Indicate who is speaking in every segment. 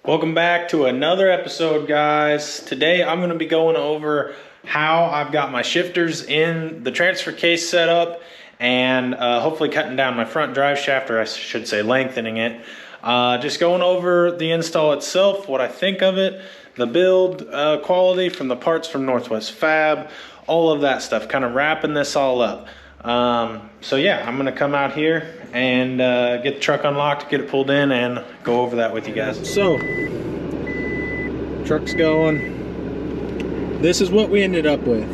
Speaker 1: Welcome back to another episode, guys. Today I'm going to be going over how I've got my shifters in the transfer case set up and hopefully cutting down my front drive shaft, or I should say lengthening it. Just going over the install itself, what I think of it, the build quality from the parts from Northwest Fab, all of that stuff, kind of wrapping this all up. So yeah, I'm gonna come out here and get the truck unlocked, get it pulled in, and go over that with you guys. So, truck's going. This is what we ended up with.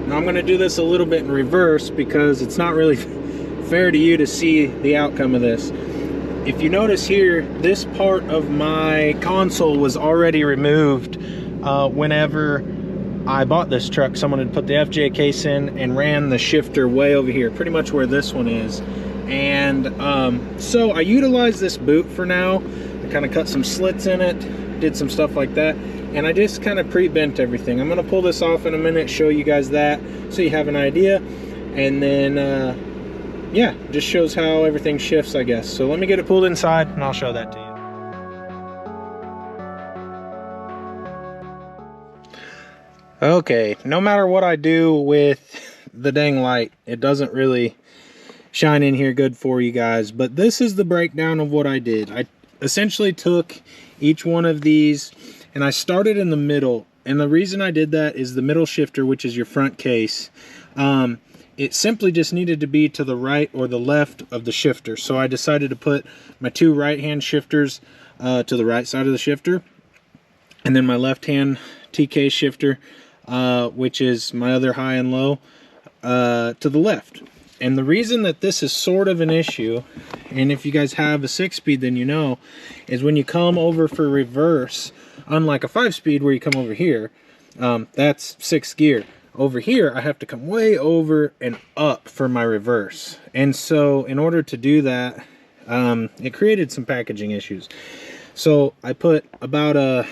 Speaker 1: Now I'm gonna do this a little bit in reverse because it's not really fair to you to see the outcome of this. If you notice here, this part of my console was already removed whenever I bought this truck. Someone had put the FJ case in and ran the shifter way over here, pretty much where this one is. And so I utilized this boot for now. I kind of cut some slits in it, did some stuff like that, and I just kind of pre-bent everything. I'm gonna pull this off in a minute, show you guys that so you have an idea, and then yeah, just shows how everything shifts, I guess. So let me get it pulled inside and I'll show that to you. Okay, no matter what I do with the dang light, it doesn't really shine in here good for you guys, but this is the breakdown of what I did. I essentially took each one of these and I started in the middle, and the reason I did that is the middle shifter, which is your front case, it simply just needed to be to the right or the left of the shifter. So I decided to put my two right hand shifters to the right side of the shifter, and then my left hand TK shifter, which is my other high and low, to the left. And the reason that this is sort of an issue, and if you guys have a 6-speed then you know, is when you come over for reverse, unlike a 5-speed where you come over here, that's 6th gear. Over here I have to come way over and up for my reverse, and so in order to do that, it created some packaging issues. So I put about a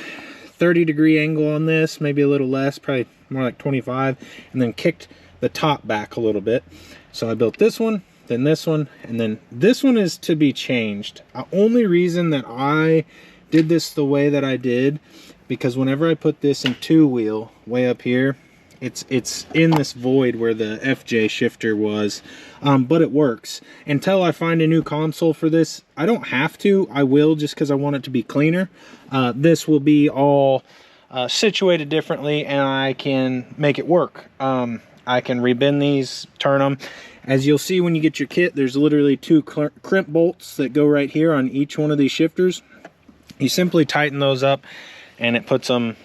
Speaker 1: 30-degree angle on this, maybe a little less, probably more like 25, and then kicked the top back a little bit. So I built this one, then this one, and then this one is to be changed. The only reason that I did this the way that I did, because whenever I put this in 2-wheel way up here, it's in this void where the FJ shifter was, but it works. Until I find a new console for this, I don't have to. I will, just because I want it to be cleaner. This will be all situated differently, and I can make it work. I can rebend these, turn them. As you'll see when you get your kit, there's literally 2 crimp bolts that go right here on each one of these shifters. You simply tighten those up, and it puts them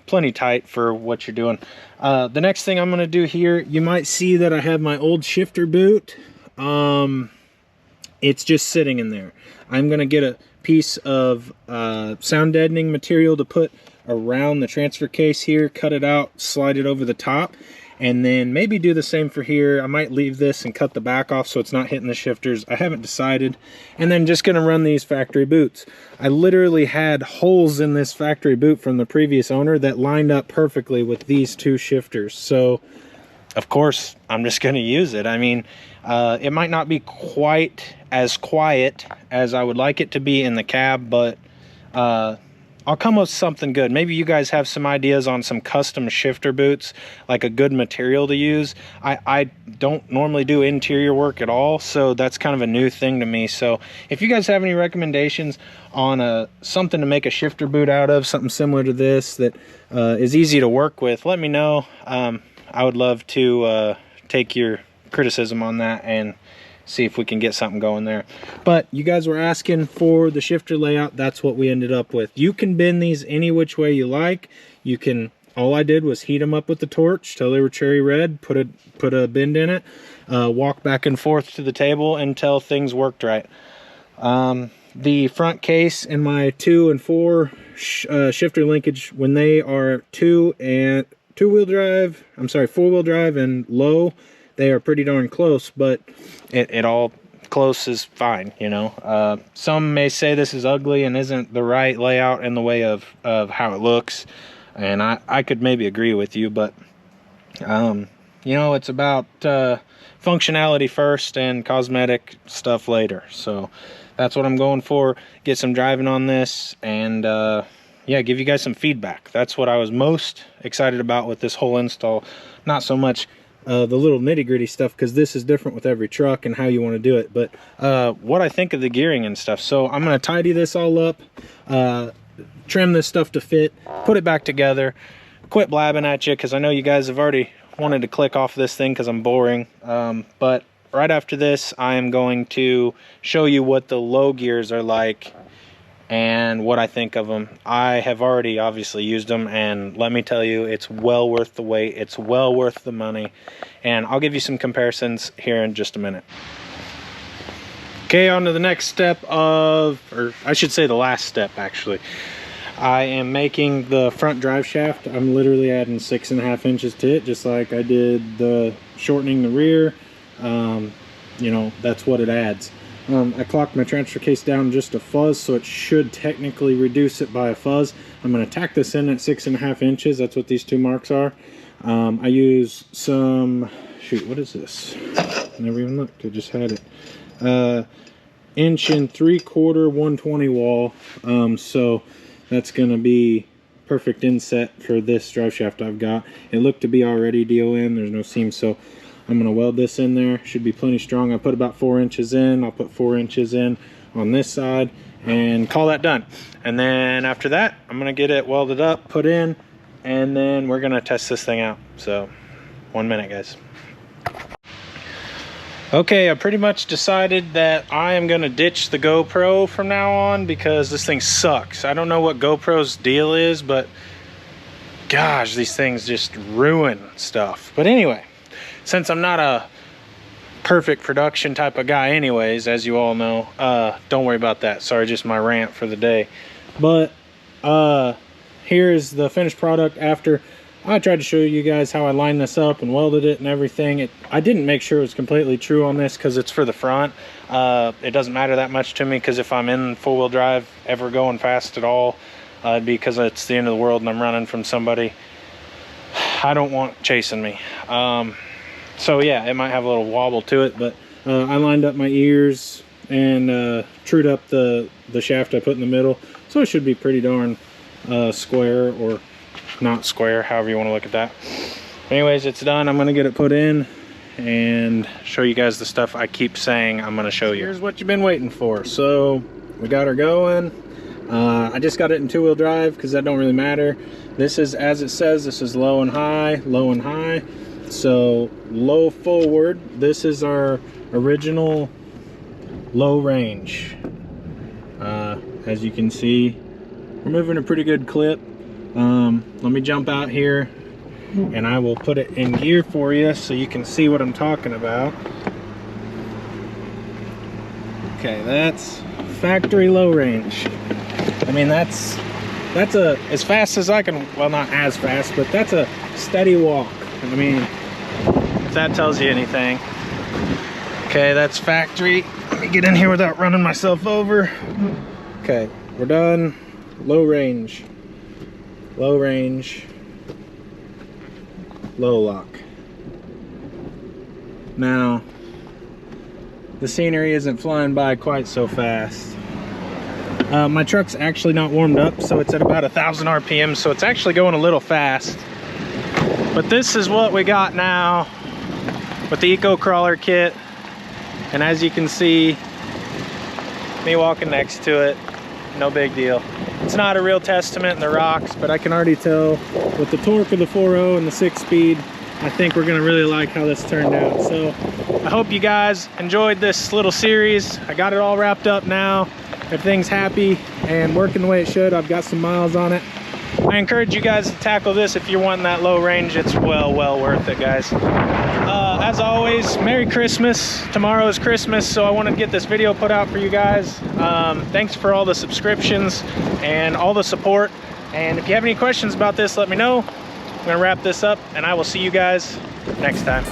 Speaker 1: plenty tight for what you're doing. The next thing I'm going to do here, you might see that I have my old shifter boot. It's just sitting in there. I'm going to get a piece of sound deadening material to put around the transfer case here, cut it out, slide it over the top, and then maybe do the same for here. I might leave this and cut the back off so it's not hitting the shifters. I haven't decided. And then just gonna run these factory boots. I literally had holes in this factory boot from the previous owner that lined up perfectly with these 2 shifters. So of course I'm just gonna use it. I mean, it might not be quite as quiet as I would like it to be in the cab, but I'll come up with something good. Maybe you guys have some ideas on some custom shifter boots, like a good material to use. I don't normally do interior work at all, so that's kind of a new thing to me. So if you guys have any recommendations on something to make a shifter boot out of, something similar to this that is easy to work with, let me know. I would love to take your criticism on that and see if we can get something going there. But you guys were asking for the shifter layout. That's what we ended up with. You can bend these any which way you like. You can, all I did was heat them up with the torch till they were cherry red, put a bend in it, walk back and forth to the table until things worked right. The front case and my 2 and 4 shifter linkage, when they are 4-wheel drive and low, they are pretty darn close, but it all close is fine, you know. Some may say this is ugly and isn't the right layout in the way of how it looks, and I could maybe agree with you, but you know, it's about functionality first and cosmetic stuff later. So that's what I'm going for. Get some driving on this, and yeah, give you guys some feedback. That's what I was most excited about with this whole install. Not so much the little nitty-gritty stuff, because this is different with every truck and how you want to do it, but what I think of the gearing and stuff. So I'm going to tidy this all up, trim this stuff to fit, put it back together, quit blabbing at you, because I know you guys have already wanted to click off this thing because I'm boring. But right after this, I am going to show you what the low gears are like and what I think of them. I have already obviously used them, and let me tell you, it's well worth the wait. It's well worth the money, and I'll give you some comparisons here in just a minute. Okay, on to the next step of, or I should say the last step actually. I am making the front drive shaft. I'm literally adding 6.5 inches to it, just like I did the shortening the rear. You know, that's what it adds. I clocked my transfer case down just a fuzz, so it should technically reduce it by a fuzz. I'm going to tack this in at 6.5 inches. That's what these two marks are. I use some, shoot, what is this? I never even looked, I just had it. 1 3/4 120 wall. So that's going to be perfect inset for this drive shaft I've got. It looked to be already DON, there's no seam, so I'm going to weld this in there. Should be plenty strong. I put about 4 inches in. I'll put 4 inches in on this side and call that done. And then after that, I'm going to get it welded up, put in, and then we're going to test this thing out. So 1 minute, guys. Okay, I pretty much decided that I am going to ditch the GoPro from now on because this thing sucks. I don't know what GoPro's deal is, but gosh, these things just ruin stuff. But anyway, since I'm not a perfect production type of guy anyways, as you all know, don't worry about that. Sorry, just my rant for the day. But here's the finished product after. I tried to show you guys how I lined this up and welded it and everything. I didn't make sure it was completely true on this because it's for the front. It doesn't matter that much to me, because if I'm in four-wheel drive ever going fast at all, it'd be because it's the end of the world and I'm running from somebody. I don't want chasing me. So yeah, it might have a little wobble to it, but I lined up my ears and trued up the shaft I put in the middle, so it should be pretty darn square, or not square, however you want to look at that. Anyways, it's done. I'm going to get it put in and show you guys the stuff I keep saying I'm going to show you. Here's what you've been waiting for. So we got her going. I just got it in two-wheel drive because that don't really matter. This is, as it says, this is low and high, low and high. So low forward, this is our original low range. As you can see, we're moving a pretty good clip. Let me jump out here and I will put it in gear for you so you can see what I'm talking about. Okay, that's factory low range. I mean, that's as fast as I can, well, not as fast, but that's a steady walk. I mean, if that tells you anything. Okay, that's factory. Let me get in here without running myself over. Okay, we're done. Low range, low range, low lock. Now, the scenery isn't flying by quite so fast. My truck's actually not warmed up, so it's at about 1,000 RPM, so it's actually going a little fast. But this is what we got now with the Eco Crawler kit. And as you can see, me walking next to it, no big deal. It's not a real testament in the rocks, but I can already tell with the torque of the 4.0 and the 6-speed, I think we're gonna really like how this turned out. So I hope you guys enjoyed this little series. I got it all wrapped up now. Everything's happy and working the way it should. I've got some miles on it. I encourage you guys to tackle this if you're wanting that low range. It's well worth it, guys. As always, Merry Christmas. Tomorrow is Christmas, so I wanted to get this video put out for you guys. Thanks for all the subscriptions and all the support. And if you have any questions about this, let me know. I'm gonna wrap this up and I will see you guys next time.